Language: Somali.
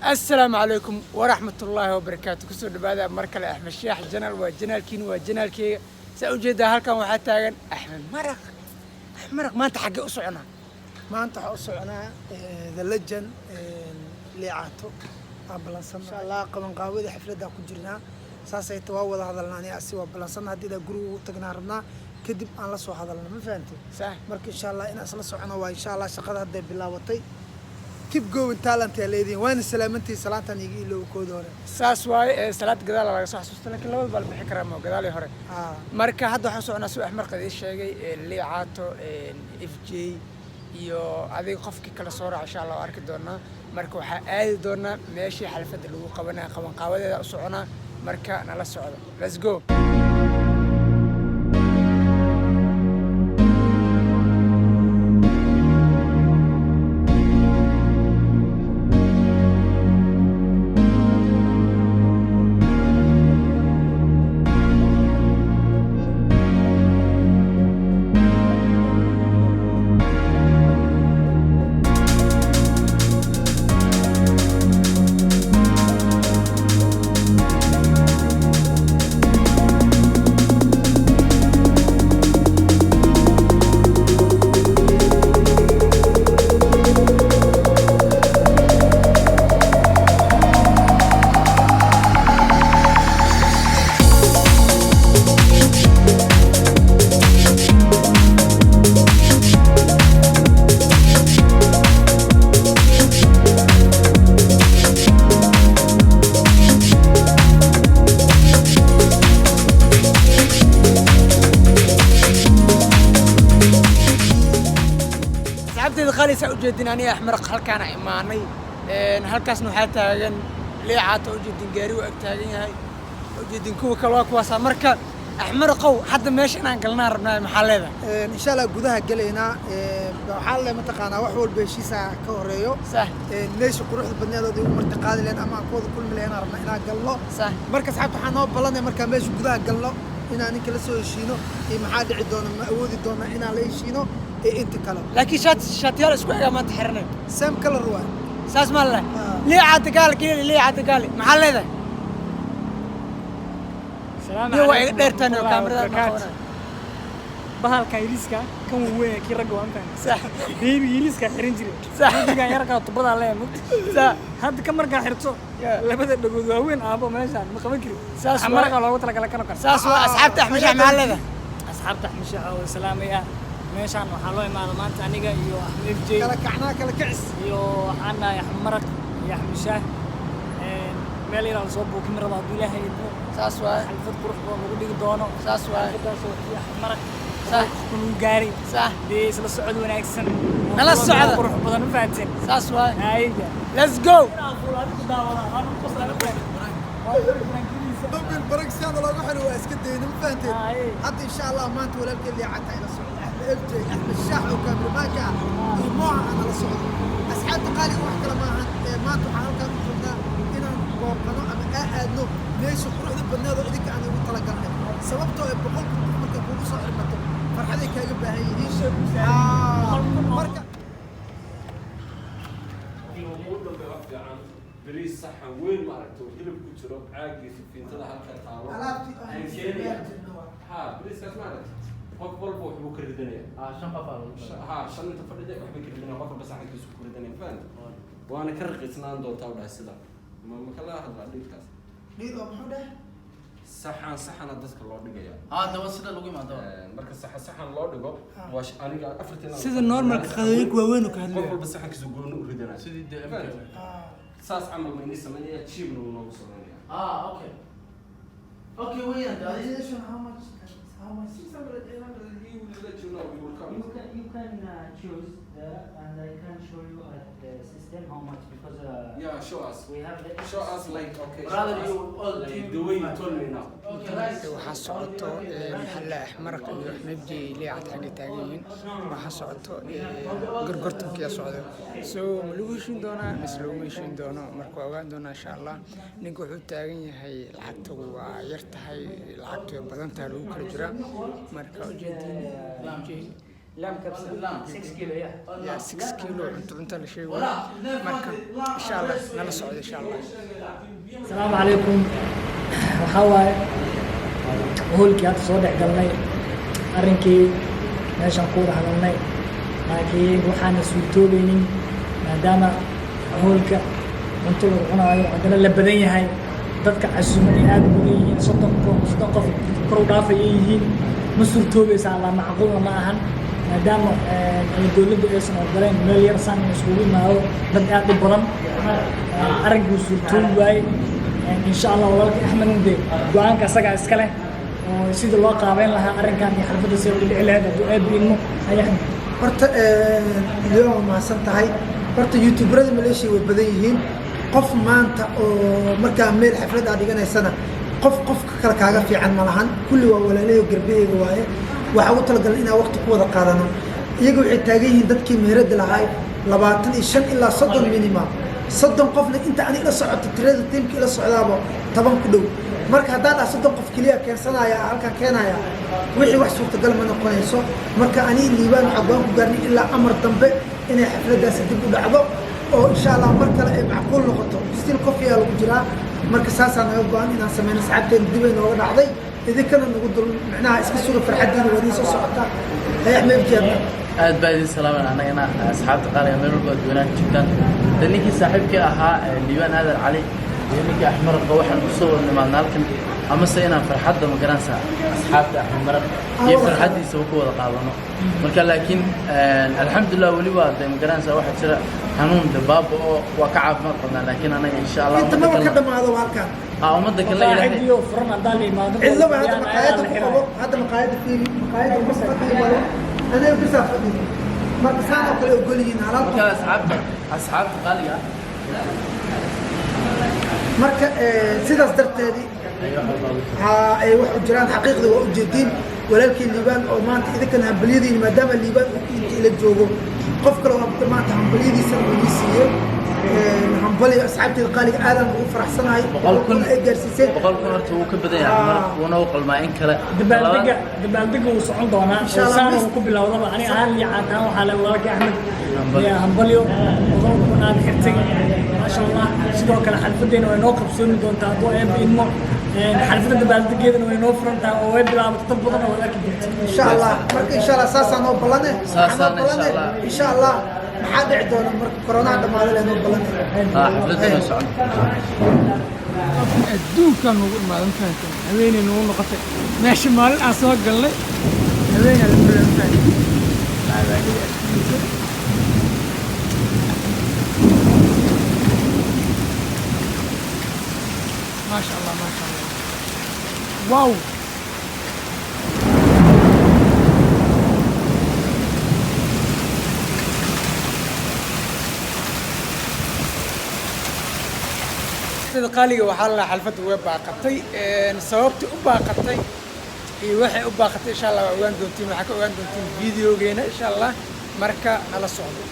السلام عليكم ورحمة الله وبركاته. كسر دبادة مركلة أحمد الشيح جنال وجنال كين وجنال كي سأوجد هالكم وحتى أحمد مرق ما أنت حق أسعنا ما أنت أسعنا ذا لجن اللي عاتو بلانسنا إن شاء الله قبل قاوي حفلة دا كجرنا ساسي تواوض هذا لنا أسوأ بلانسنا هدي دا جرو تجنارنا كدب أنا لسه هذا لنا ما فهمتي صح مرك إن شاء الله إن أصل سعنا وإن شاء الله شقد هذا بالله وطي keep going talent يا ليدي وين سلامتي صلاة يجي له كودورة ساس واي صلاة قدال الله صح سوست لكن لو بال بحكرة ما قدال هوري مركا هذا حسوا سوء أحمر قديش شيء اللي عاتو إف جي يو هذه قفك كلا صورة إن شاء الله أركض دورنا مركا وحقايد دورنا ماشي حلفة اللي هو قبنا قاوده صعنا مركا نلا السعودة let's go. خالي سأوجدين أنا أحمرق هالكان إيماني هالكاس نحاتاجن ليه عاتو أوجدين جاري وأكتاجين هاي أوجدين كوا كلاك واسا مركا أحمرقوا حد ماشي أنا قلنا ربنا محل هذا إن شاء الله جودها جلينا محل متقنا وحول بشيسة كوريو صح ليش قروح البنية ذي ومرتقاد لين أما كود كل ملينا ربنا هنا قلنا صح مركز حتى حنا بلنا مركز ماشي جودها قلنا هنا نكلا سوي شينو محل عدونا مأودي دونا هنا ليشينو انت كلام لكن شاتيال اسبوع ما تحرنا سام كلر روان اساس مالله ليه عاد قال كذا ليه عاد قال محل هذا السلام عليكم ديرتنا كاميرا بحال كايليسكا كم وين كي رجوا انت صح بيبي يليسكا خيرين جري صح كان يركا طبدا له مت صح هاد كمركا خيرتو لبدا دغود واوين ابو ميشان ما قبن كري ساس مركا لوgu tala kala kan ساس اصحاب احمد شاح محل هذا اصحاب احمد شاح او سلاميه meeshaan waxaa loo imaado maanta aniga iyo Axmed FJ kala kacnaa kala kicis iyo waxaana Axmed Maraq iyo Axmed Shaah meel ilaa soo buukin rabaa Ilaahay idmo saas waa xalfad qurux badan lagu dhigi doono saas waa Axmed Maraq صح كلو gaari صح dees la socod wanaagsan nala socda qurux badan u fahanteen saas waa ayda let's go دبل بركس هذا لو حلو اسكدين ما فهمتين حتى ان شاء الله ما انت ولا اللي عدت الى السعوديه احمد احمد الشاح وكاميرا ما كان مجموعه انا للسعوديه اصحاب تقالي واحد لما ما انتم حالكم كنا هنا بوقنا اما اادنو ليش قروح البنات وديك انا قلت لك سببته بقول marka kugu soo xirmato farxadii kaaga baahan yihiin marka بريس صح وين ما عرفته قلب كتير عاقي في انتظار هالكتاب ها بريس كاس ما عرفت قبل بوح بكر الدنيا عشان قفل ها عشان انت فرد يدك بكر الدنيا قفل بس عندك سكر الدنيا فهمت وانا كرق اثنان دول تاودا السدا ما كلا هذا عندي كاس نيرو محمد صحن dadka loo dhigaya daba sida lagu imaado marka saxan loo dhigo waash aniga afartina sida normal khadayg waaweyn oo ka qof hadlay walba saxankiisa gooni u ridana sidii DM saas amal ma inii sameeyaa chiibna uu noogu sameeyaa okay okay weyn how much 600 800 he will let you know we will come You can choose there, and I can show you at the system how much because yeah show us we have the show us like okay rather you all like the way you told me now waxaa socoto maxalla axmaraq iyo Axmed FJ leeyahay xagga taageeyin waxaa socoto gorgortankiya socdo soo ma lagu heshin doonaa mise lagu heshin doono marka ogaan doonaa insha Allah ninka wuxuu taagan yahay lacagta waa yar tahay lacagtu badan tahay lagu kala jira marka ujeedin FJ lamb capsule 6 kilo yeah yaa 6 kilo cunto la sheego marka insha Allah nala socdo insha Allah السلام عليكم وحواي هولكي هاد soo dhaxgalnay arrinkii meeshan ku hadalnay laakiin waxaan suurtoobaynin maadaama hoolka cunto lagu cunayo haddana la badan yahay dadka casuumay aad u leeyihiin 30 qof kor u dhaafay yihiin ma suurtoobaysa alla macquul ma ahan maadaama ay dawladdu aysan ogoleen meel yar saan isku imaado dad aad u badan arrinku suurtoob waay insha Allah walaalkii Axmed Mudde go'aanka asaga iska leh oo sida loo qaabeyn lahaa arrinkan iyo xalfadda soo dhici lahayd hadduu aad biilmo ayaa horta ilaahu maasan tahay horta youtuberada Malaysia way badan yihiin qof maanta oo markaa meel xaflad aad dhiganaysana qofka kale kaaga fiican ma lahan kulli waa walaalayo garbeeyga waaye waxa uu talagalay inaa waqti ku wada qaadano iyagu waxay taagan yihiin dadkii meherada lahaay 25 ilaa 30 minimum 30 qofna inta aan ila socoto tirada teamka ila socdaaba 10 ku dhow marka haddaan 30 qof kaliya keensanaya halkan keenaya wixii wax suurtagal ma noqonayso marka ani liibaan waxa go'aan ku gaarnay ilaa amar dambe inay xafladaas dib u dhacdo oo insha Allah mar kale ay macquul noqoto still coffee lagu jiraa marka saasaan naga go'aan inaan sameeyno saxaabteen dib ay nooga dhacday idinkana nagu dul macnaha iska suga farxadiina wadi soo socota hay Axmed Jeed aad baa idin salaaman anagana asxaabta qaaliga meel walba doonaan joogaan dadkii saaxiibkii ahaa liibaan aadan cali iyo ninkii Axmed Maraq waxaan ku soo wadnaa halkan ama se inaan farxadda ma garanaysa asxaabta Axmed Maraq iyo farxadiisa ku wada qaadano marka laakiin alxamdulillah wali waa ma garanaysa waxa jira xanuun dabaab oo waa ka caafimaad qabnaa laakiin anaga insha Allah inta ma ka dhamaado halkan ummadda kale ilaahay iyo furan hadaan imaado إلا ما هذا مقايد هذا مقايد في مقايد المستقبل ولا أنا بسافر ما بسافر كل يقول لي على marka asxaabta qaaliga marka sidaas darteedi ay wax u jiraan xaqiiqda waa u jeedin walaalkii liibaan oo maanta idinkan hambaliyadiina maadaama liibaan uu inta ila joogo qof kale oo maanta hambaliyadiisa uu siiyay hambali asxaabtii qaaliga aadan ugu faraxsanahay boqolkun ay gaarsiisay boqolkun horta uu ka badan yahay mar wana u qalmaa in kale dabaaldega uu socon doonaa saan uu ku bilowdaba ani ahaan liicaataan waxaa le walaalkii Axmed ya hambalyo boqolkun aad xirtay maasha Allah sidoo kale xalfadeena way noo qabsooni doontaa hadduu eeb ilmo xalfadda dabaaldegeedana way noo furan tahay oo way bilaabato dad badan oo wada arki jirta insha Allah marka insha Allah saasaan oo balane insha Allah maxaa dhici doona marka corona dhamaado leeno balane xafladana socon adduunkan ugu imaadan fahanteen haweeney nagu noqotay meesha maalin aan soo galnay haweeney la bulan fahanteen ما شاء الله ما شاء الله واو sida qaaliga waxaa la xalfad way baaqatay sababtii u baaqatay iyo waxay u baaqatay insha Allah waa ogaan doontiin waxa ka ogaan doontiin videogeena insha Allah marka nala socdo